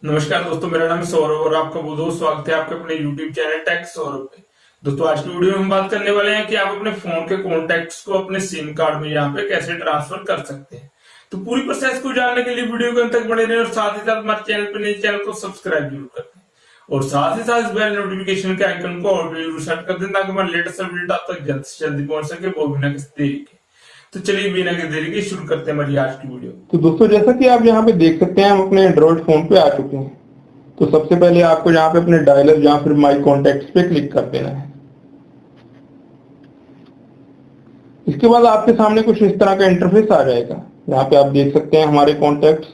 नमस्कार दोस्तों, मेरा नाम है सौरभ और आपका बहुत बहुत स्वागत है आपके अपने YouTube चैनल टेक सौरभ पे। दोस्तों आज की वीडियो में हम बात करने वाले हैं कि आप अपने फोन के कॉन्टैक्ट्स को अपने सिम कार्ड में यहाँ पे कैसे ट्रांसफर कर सकते हैं। तो पूरी प्रोसेस को जानने के लिए वीडियो को अंत तक बने रहें और साथ ही साथ हमारे चैनल पर नए चैनल को सब्सक्राइब जरूर कर दें और साथ ही साथ बेल नोटिफिकेशन के आइकन को ऑल पे जरूर सेट कर दें ताकि हमारे लेटेस्ट अपडेट आप तक जल्द से जल्दी पहुंच सके, वो बिना किसी देरी के। तो चलिए बिना किसी देरी के शुरू करते हैं हमारी आज की वीडियो। तो दोस्तों जैसा कि आप यहाँ पे देख सकते हैं हम अपने एंड्रॉइड फोन पे आ चुके हैं। तो सबसे पहले आपको यहाँ पे अपने डायलर या फिर माई कॉन्टैक्ट्स पे क्लिक कर देना है। इसके बाद आपके सामने कुछ इस तरह का इंटरफेस आ जाएगा। यहाँ पे आप देख सकते हैं हमारे कॉन्टैक्ट्स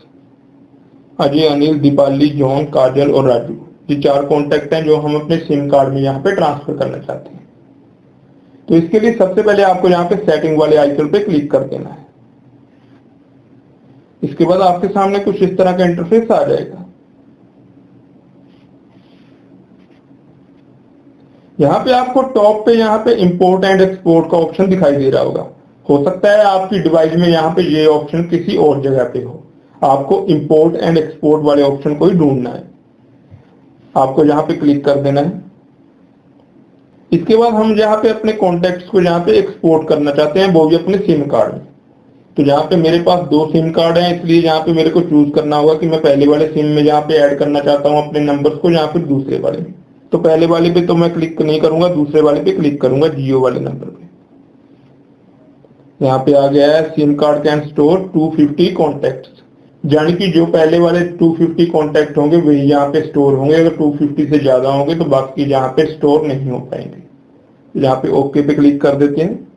अजय, अनिल, दीपाली, जॉन, काजल और राजू, ये 4 कॉन्टैक्ट हैं जो हम अपने सिम कार्ड में यहाँ पे ट्रांसफर करना चाहते हैं। तो इसके लिए सबसे पहले आपको यहाँ पे सेटिंग वाले आइकन पे क्लिक कर देना है। इसके बाद आपके सामने कुछ इस तरह का इंटरफेस आ जाएगा। यहाँ पे आपको टॉप पे यहाँ पे इंपोर्ट एंड एक्सपोर्ट का ऑप्शन दिखाई दे रहा होगा। हो सकता है आपकी डिवाइस में यहाँ पे ये ऑप्शन किसी और जगह पे हो। आपको इंपोर्ट एंड एक्सपोर्ट वाले ऑप्शन को ही ढूंढना है। आपको यहाँ पे क्लिक कर देना है। इसके बाद हम यहाँ पे अपने कॉन्टेक्ट्स को यहाँ पे एक्सपोर्ट करना चाहते हैं, वो भी अपने सिम कार्ड में। तो यहाँ पे मेरे पास 2 सिम कार्ड हैं, इसलिए यहाँ पे मेरे को चूज करना होगा कि मैं पहले वाले सिम में यहाँ पे ऐड करना चाहता हूँ अपने नंबर्स को, यहाँ पे दूसरे वाले में। तो पहले वाले पे तो मैं क्लिक नहीं करूंगा, दूसरे वाले पे क्लिक करूंगा, जियो वाले नंबर पे। यहाँ पे आ गया है SIM card can store 250 contacts, यानी कि जो पहले वाले 250 कॉन्टेक्ट होंगे वही यहाँ पे स्टोर होंगे। अगर 250 से ज्यादा होंगे तो बाकी यहाँ पे स्टोर नहीं हो पाएंगे। यहाँ पे ओके पे क्लिक कर देते हैं।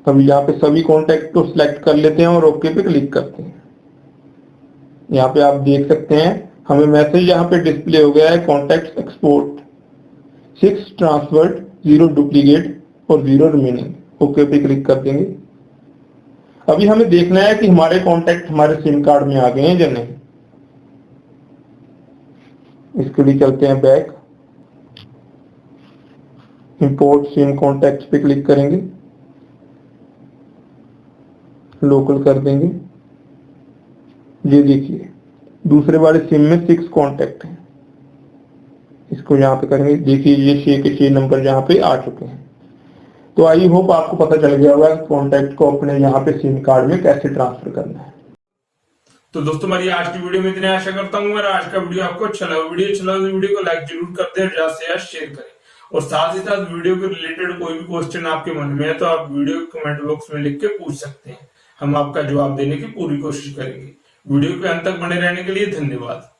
अभी यहाँ पे सभी कॉन्टेक्ट को सिलेक्ट कर लेते हैं और ओके पे क्लिक करते हैं। यहाँ पे आप देख सकते हैं हमें मैसेज यहाँ पे डिस्प्ले हो गया है, कॉन्टेक्ट एक्सपोर्ट 6 ट्रांसफर्ड, 0 डुप्लीकेट और 0 रिमेनिंग। ओके पे क्लिक कर देंगे। अभी हमें देखना है कि हमारे कॉन्टेक्ट हमारे सिम कार्ड में आ गए हैं या नहीं। इसके लिए चलते हैं बैक, इंपोर्ट सिम कॉन्टेक्ट पे क्लिक करेंगे, लोकल कर देंगे। ये देखिए दूसरे वाले सिम में 6 कॉन्टेक्ट हैं। इसको यहाँ पे करेंगे, देखिए ये 6 के 6 नंबर यहाँ पे आ चुके हैं। तो आई होप आपको पता चल गया होगा कॉन्टेक्ट को अपने यहाँ पे सिम कार्ड में कैसे ट्रांसफर करना है। तो दोस्तों हमारी आज की वीडियो में इतने, आशा करता हूँ मेरा आज का वीडियो आपको अच्छा लगा। वीडियो अच्छा लगा तो वीडियो को लाइक जरूर कर दें और ज्यादा से ज्यादा शेयर करें। और साथ ही साथ वीडियो के रिलेटेड कोई भी क्वेश्चन आपके मन में है तो आप वीडियो कमेंट बॉक्स में लिख के पूछ सकते हैं, हम आपका जवाब देने की पूरी कोशिश करेंगे। वीडियो के अंत तक बने रहने के लिए धन्यवाद।